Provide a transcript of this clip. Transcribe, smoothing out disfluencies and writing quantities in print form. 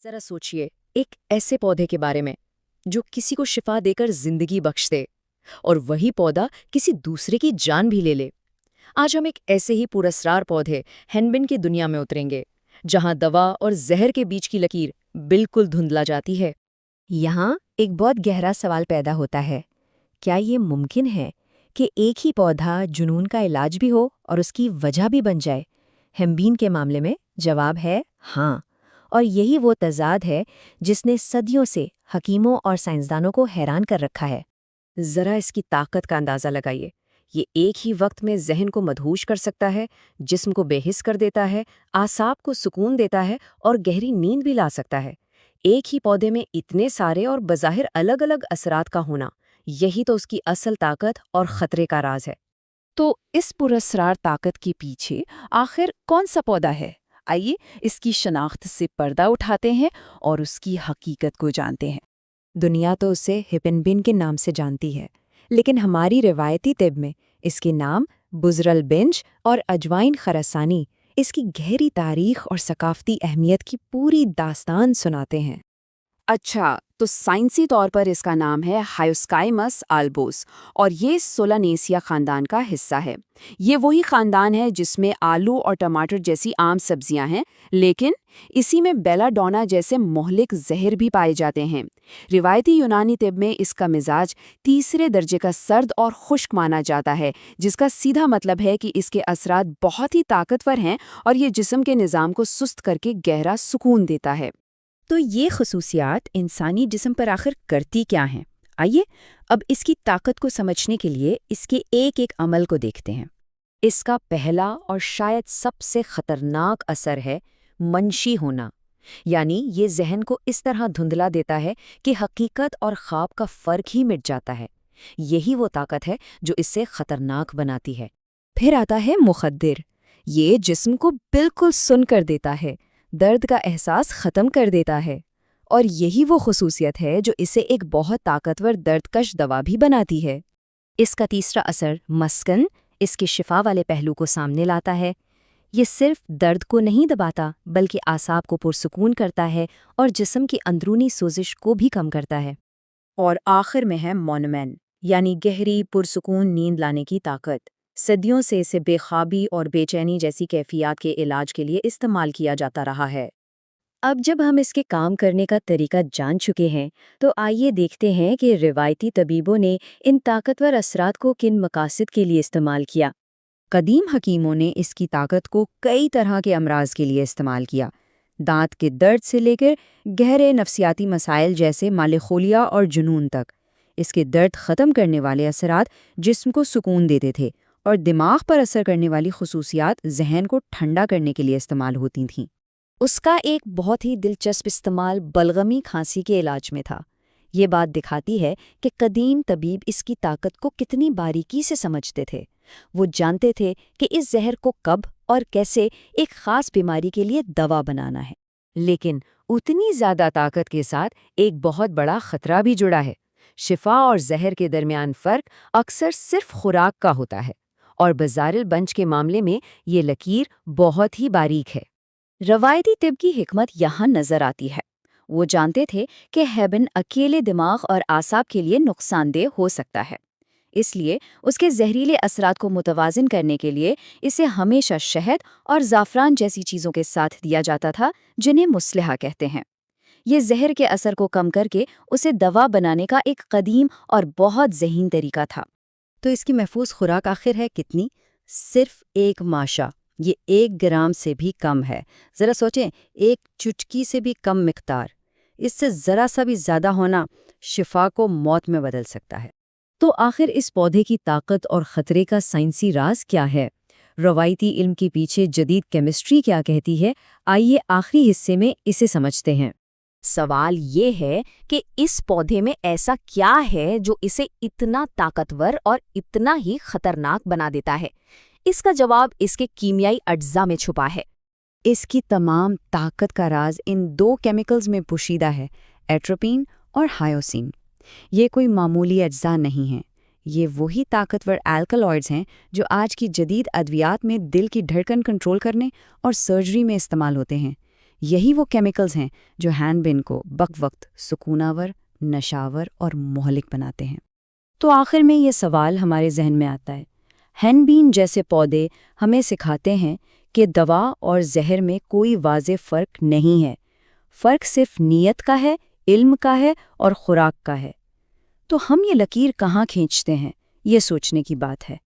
ذرا سوچئے ایک ایسے پودے کے بارے میں جو کسی کو شفا دے کر زندگی بخش دے اور وہی پودا کسی دوسرے کی جان بھی لے لے۔ آج ہم ایک ایسے ہی پراسرار پودے ہینبن کی دنیا میں اتریں گے جہاں دوا اور زہر کے بیچ کی لکیر بالکل دھندلا جاتی ہے۔ یہاں ایک بہت گہرا سوال پیدا ہوتا ہے، کیا یہ ممکن ہے کہ ایک ہی پودا جنون کا علاج بھی ہو اور اس کی وجہ بھی بن جائے؟ ہیمبین کے معاملے میں جواب ہے ہاں، اور یہی وہ تضاد ہے جس نے صدیوں سے حکیموں اور سائنسدانوں کو حیران کر رکھا ہے۔ ذرا اس کی طاقت کا اندازہ لگائیے۔ یہ ایک ہی وقت میں ذہن کو مدہوش کر سکتا ہے، جسم کو بے حس کر دیتا ہے، اعصاب کو سکون دیتا ہے اور گہری نیند بھی لا سکتا ہے۔ ایک ہی پودے میں اتنے سارے اور بظاہر الگ الگ اثرات کا ہونا، یہی تو اس کی اصل طاقت اور خطرے کا راز ہے۔ تو اس پراسرار طاقت کے پیچھے آخر کون سا پودا ہے؟ آئیے اس کی شناخت سے پردہ اٹھاتے ہیں اور اس کی حقیقت کو جانتے ہیں۔ دنیا تو اسے ہپنبن کے نام سے جانتی ہے، لیکن ہماری روایتی طب میں اس کے نام بزرالبنج اور اجوائن خراسانی اس کی گہری تاریخ اور ثقافتی اہمیت کی پوری داستان سناتے ہیں۔ اچھا، تو سائنسی طور پر اس کا نام ہے ہائیوسکائمس آلبوس اور یہ سولانیسیا خاندان کا حصہ ہے۔ یہ وہی خاندان ہے جس میں آلو اور ٹماٹر جیسی عام سبزیاں ہیں، لیکن اسی میں بیلا ڈونا جیسے مہلک زہر بھی پائے جاتے ہیں۔ روایتی یونانی طب میں اس کا مزاج تیسرے درجے کا سرد اور خشک مانا جاتا ہے، جس کا سیدھا مطلب ہے کہ اس کے اثرات بہت ہی طاقتور ہیں اور یہ جسم کے نظام کو سست کر کے گہرا سکون دیتا ہے۔ تو یہ خصوصیات انسانی جسم پر آخر کرتی کیا ہیں؟ آئیے اب اس کی طاقت کو سمجھنے کے لیے اس کے ایک ایک عمل کو دیکھتے ہیں۔ اس کا پہلا اور شاید سب سے خطرناک اثر ہے منشی ہونا، یعنی یہ ذہن کو اس طرح دھندلا دیتا ہے کہ حقیقت اور خواب کا فرق ہی مٹ جاتا ہے۔ یہی وہ طاقت ہے جو اس سے خطرناک بناتی ہے۔ پھر آتا ہے مخدر۔ یہ جسم کو بالکل سن کر دیتا ہے، درد کا احساس ختم کر دیتا ہے، اور یہی وہ خصوصیت ہے جو اسے ایک بہت طاقتور درد کش دوا بھی بناتی ہے۔ اس کا تیسرا اثر مسکن اس کے شفا والے پہلو کو سامنے لاتا ہے۔ یہ صرف درد کو نہیں دباتا بلکہ اعصاب کو پرسکون کرتا ہے اور جسم کی اندرونی سوزش کو بھی کم کرتا ہے۔ اور آخر میں ہے مونومین، یعنی گہری پرسکون نیند لانے کی طاقت۔ صدیوں سے اسے بے خوابی اور بے چینی جیسی کیفیات کے علاج کے لیے استعمال کیا جاتا رہا ہے۔ اب جب ہم اس کے کام کرنے کا طریقہ جان چکے ہیں تو آئیے دیکھتے ہیں کہ روایتی طبیبوں نے ان طاقتور اثرات کو کن مقاصد کے لیے استعمال کیا۔ قدیم حکیموں نے اس کی طاقت کو کئی طرح کے امراض کے لیے استعمال کیا، دانت کے درد سے لے کر گہرے نفسیاتی مسائل جیسے مالخولیا اور جنون تک۔ اس کے درد ختم کرنے والے اثرات جسم کو سکون دیتے تھے اور دماغ پر اثر کرنے والی خصوصیات ذہن کو ٹھنڈا کرنے کے لیے استعمال ہوتی تھیں۔ اس کا ایک بہت ہی دلچسپ استعمال بلغمی کھانسی کے علاج میں تھا۔ یہ بات دکھاتی ہے کہ قدیم طبیب اس کی طاقت کو کتنی باریکی سے سمجھتے تھے۔ وہ جانتے تھے کہ اس زہر کو کب اور کیسے ایک خاص بیماری کے لیے دوا بنانا ہے۔ لیکن اتنی زیادہ طاقت کے ساتھ ایک بہت بڑا خطرہ بھی جڑا ہے۔ شفا اور زہر کے درمیان فرق اکثر صرف خوراک کا ہوتا ہے، اور بزرالبنج کے معاملے میں یہ لکیر بہت ہی باریک ہے۔ روایتی طب کی حکمت یہاں نظر آتی ہے۔ وہ جانتے تھے کہ ہیبن اکیلے دماغ اور اعصاب کے لیے نقصان دہ ہو سکتا ہے، اس لیے اس کے زہریلے اثرات کو متوازن کرنے کے لیے اسے ہمیشہ شہد اور زعفران جیسی چیزوں کے ساتھ دیا جاتا تھا، جنہیں مصلحہ کہتے ہیں۔ یہ زہر کے اثر کو کم کر کے اسے دوا بنانے کا ایک قدیم اور بہت ذہین طریقہ تھا۔ تو اس کی محفوظ خوراک آخر ہے کتنی؟ صرف 1 ماشا، یہ 1 گرام سے بھی کم ہے۔ ذرا سوچیں، 1 چٹکی سے بھی کم مقدار۔ اس سے ذرا سا بھی زیادہ ہونا شفا کو موت میں بدل سکتا ہے۔ تو آخر اس پودے کی طاقت اور خطرے کا سائنسی راز کیا ہے؟ روایتی علم کے پیچھے جدید کیمسٹری کیا کہتی ہے؟ آئیے آخری حصے میں اسے سمجھتے ہیں۔ سوال یہ ہے کہ اس پودے میں ایسا کیا ہے جو اسے اتنا طاقتور اور اتنا ہی خطرناک بنا دیتا ہے؟ اس کا جواب اس کے کیمیائی اجزاء میں چھپا ہے۔ اس کی تمام طاقت کا راز ان 2 کیمیکلز میں پوشیدہ ہے، ایٹروپین اور ہائیوسین۔ یہ کوئی معمولی اجزاء نہیں ہیں، یہ وہی طاقتور الکالوئڈز ہیں جو آج کی جدید ادویات میں دل کی دھڑکن کنٹرول کرنے اور سرجری میں استعمال ہوتے ہیں۔ یہی وہ کیمیکلز ہیں جو ہین بین کو بک وقت سکوناور، نشاور اور مہلک بناتے ہیں۔ تو آخر میں یہ سوال ہمارے ذہن میں آتا ہے، ہین بین جیسے پودے ہمیں سکھاتے ہیں کہ دوا اور زہر میں کوئی واضح فرق نہیں ہے، فرق صرف نیت کا ہے، علم کا ہے اور خوراک کا ہے۔ تو ہم یہ لکیر کہاں کھینچتے ہیں، یہ سوچنے کی بات ہے۔